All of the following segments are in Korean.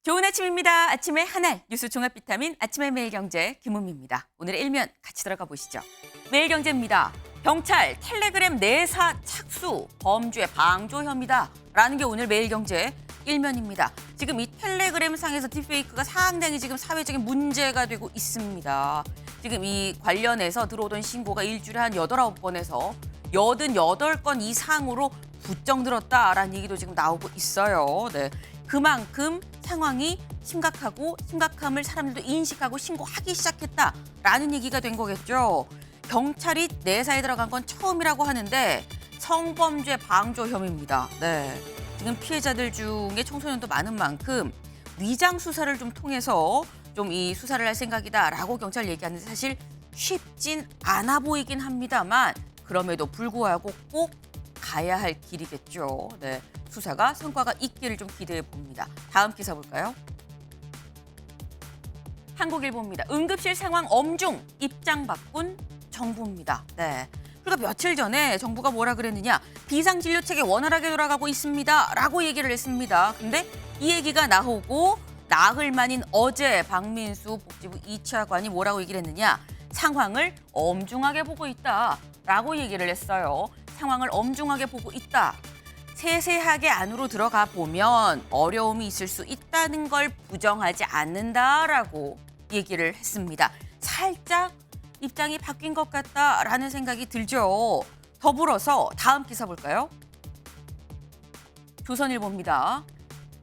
좋은 아침입니다. 아침의 하나 뉴스 종합 비타민 아침의 매일경제 김은미입니다. 오늘의 일면 같이 들어가 보시죠. 매일경제입니다. 경찰 텔레그램 내사 착수 범죄 방조 혐의다. 라는 게 오늘 매일경제 일면입니다. 지금 이 텔레그램 상에서 딥페이크가 상당히 지금 사회적인 문제가 되고 있습니다. 지금 이 관련해서 들어오던 신고가 일주일에 한 8, 9건에서 88건 이상으로 부쩍 늘었다라는 얘기도 지금 나오고 있어요. 네. 그만큼 상황이 심각하고 심각함을 사람들도 인식하고 신고하기 시작했다라는 얘기가 된 거겠죠. 경찰이 내사에 들어간 건 처음이라고 하는데 성범죄 방조 혐의입니다. 네. 지금 피해자들 중에 청소년도 많은 만큼 위장 수사를 좀 통해서 좀 이 수사를 할 생각이다라고 경찰 얘기하는데 사실 쉽진 않아 보이긴 합니다만 그럼에도 불구하고 꼭 가야 할 길이겠죠. 네. 수사가 성과가 있기를 좀 기대해 봅니다. 다음 기사 볼까요? 한국일보입니다. 응급실 상황 엄중 입장 바꾼 정부입니다. 네. 그러니까 며칠 전에 정부가 뭐라 그랬느냐. 비상진료 체계 원활하게 돌아가고 있습니다. 라고 얘기를 했습니다. 근데 이 얘기가 나오고 나흘 만인 어제 박민수 복지부 2차관이 뭐라고 얘기를 했느냐. 상황을 엄중하게 보고 있다. 라고 얘기를 했어요. 상황을 엄중하게 보고 있다. 세세하게 안으로 들어가 보면 어려움이 있을 수 있다는 걸 부정하지 않는다라고 얘기를 했습니다. 살짝 입장이 바뀐 것 같다라는 생각이 들죠. 더불어서 다음 기사 볼까요? 조선일보입니다.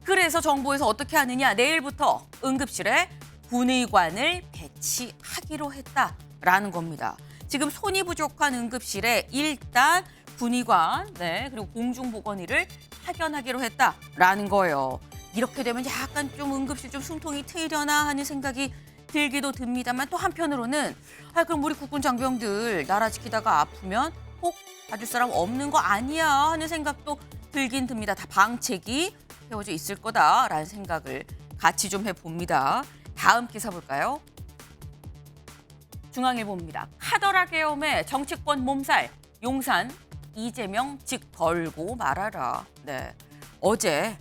그래서 정부에서 어떻게 하느냐. 내일부터 응급실에 군의관을 배치하기로 했다라는 겁니다. 지금 손이 부족한 응급실에 일단 군의관, 네, 그리고 공중보건의를 파견하기로 했다라는 거예요. 이렇게 되면 약간 좀 응급실 좀 숨통이 트이려나 하는 생각이 들기도 듭니다만 또 한편으로는 그럼 우리 국군 장병들 나라 지키다가 아프면 혹 봐줄 사람 없는 거 아니야 하는 생각도 들긴 듭니다. 다 방책이 세워져 있을 거다라는 생각을 같이 좀 해봅니다. 다음 기사 볼까요? 중앙일보입니다. 카더라 계엄에 정치권 몸살, 용산 이재명 직 걸고 말아라. 네, 어제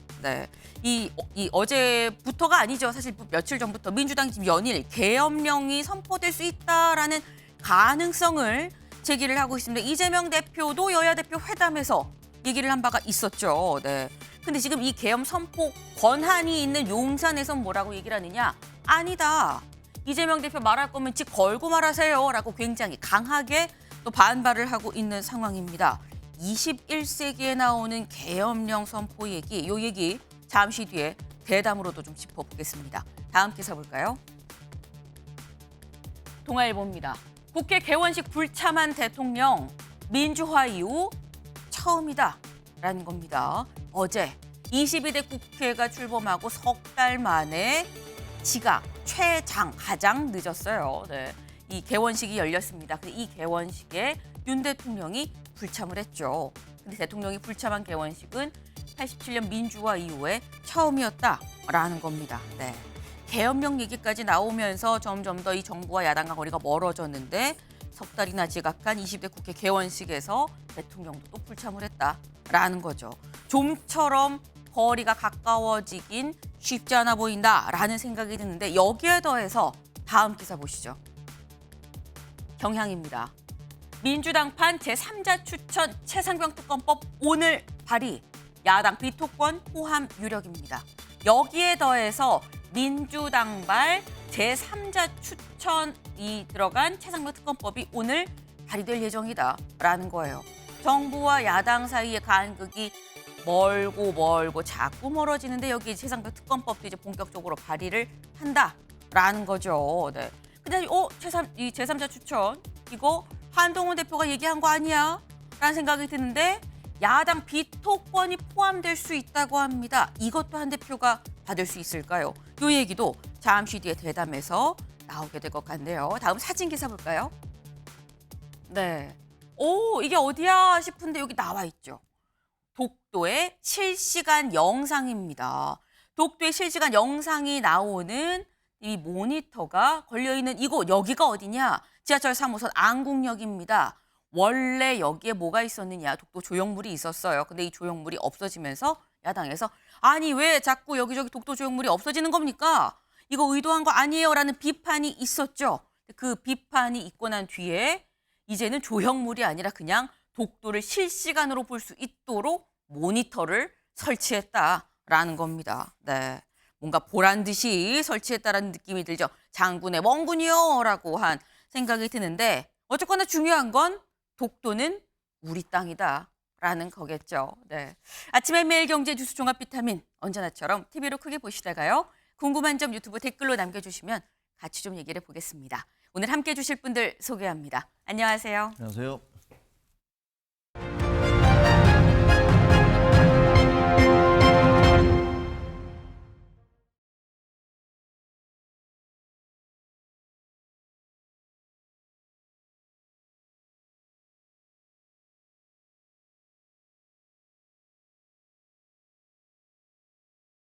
이 어제부터가 아니죠. 사실 며칠 전부터 민주당 지금 연일 계엄령이 선포될 수 있다라는 가능성을 제기를 하고 있습니다. 이재명 대표도 여야 대표 회담에서 얘기를 한 바가 있었죠. 네. 근데 지금 이 계엄 선포 권한이 있는 용산에선 뭐라고 얘기를 하느냐? 아니다. 이재명 대표 말할 거면 직 걸고 말하세요라고 굉장히 강하게 또 반발을 하고 있는 상황입니다. 21세기에 나오는 계엄령 선포 얘기, 요 얘기 잠시 뒤에 대담으로도 좀 짚어보겠습니다. 다음 기사 볼까요? 동아일보입니다. 국회 개원식 불참한 대통령 민주화 이후 처음이다라는 겁니다. 어제 22대 국회가 출범하고 석 달 만에 지각, 최장, 가장 늦었어요. 네. 이 개원식이 열렸습니다. 근데 이 개원식에 윤 대통령이 불참을 했죠. 근데 대통령이 불참한 개원식은 87년 민주화 이후에 처음이었다라는 겁니다. 네. 계엄령 얘기까지 나오면서 점점 더 이 정부와 야당과 거리가 멀어졌는데 석 달이나 지각한 20대 국회 개원식에서 대통령도 또 불참을 했다라는 거죠. 좀처럼 거리가 가까워지긴 쉽지 않아 보인다라는 생각이 드는데 여기에 더해서 다음 기사 보시죠. 경향입니다. 민주당판 제3자 추천 최상병 특검법 오늘 발의. 야당 비토권 포함 유력입니다. 여기에 더해서 민주당발 제3자 추천이 들어간 최상병 특검법이 오늘 발의될 예정이다라는 거예요. 정부와 야당 사이의 간극이 멀고 자꾸 멀어지는데 여기 최상병 특검법도 이제 본격적으로 발의를 한다라는 거죠. 네. 근데 이 제3자 추천 이거 한동훈 대표가 얘기한 거 아니야? 라는 생각이 드는데 야당 비토권이 포함될 수 있다고 합니다. 이것도 한 대표가 받을 수 있을까요? 이 얘기도 잠시 뒤에 대담해서 나오게 될 것 같네요. 다음 사진 기사 볼까요? 네. 이게 어디야 싶은데 여기 나와 있죠. 독도의 실시간 영상입니다. 독도의 실시간 영상이 나오는 이 모니터가 걸려있는 이곳, 여기가 어디냐? 지하철 3호선 안국역입니다. 원래 여기에 뭐가 있었느냐? 독도 조형물이 있었어요. 근데 이 조형물이 없어지면서 야당에서 아니 왜 자꾸 여기저기 독도 조형물이 없어지는 겁니까? 이거 의도한 거 아니에요라는 비판이 있었죠. 그 비판이 있고 난 뒤에 이제는 조형물이 아니라 그냥 독도를 실시간으로 볼 수 있도록 모니터를 설치했다라는 겁니다. 네. 뭔가 보란 듯이 설치했다라는 느낌이 들죠. 장군의 멍군이요라고 한 생각이 드는데 어쨌거나 중요한 건 독도는 우리 땅이다라는 거겠죠. 네. 아침에 매일 경제 뉴스 종합 비타민 언제나처럼 TV로 크게 보시다가요. 궁금한 점 유튜브 댓글로 남겨주시면 같이 좀 얘기를 해보겠습니다. 오늘 함께해 주실 분들 소개합니다. 안녕하세요. 안녕하세요.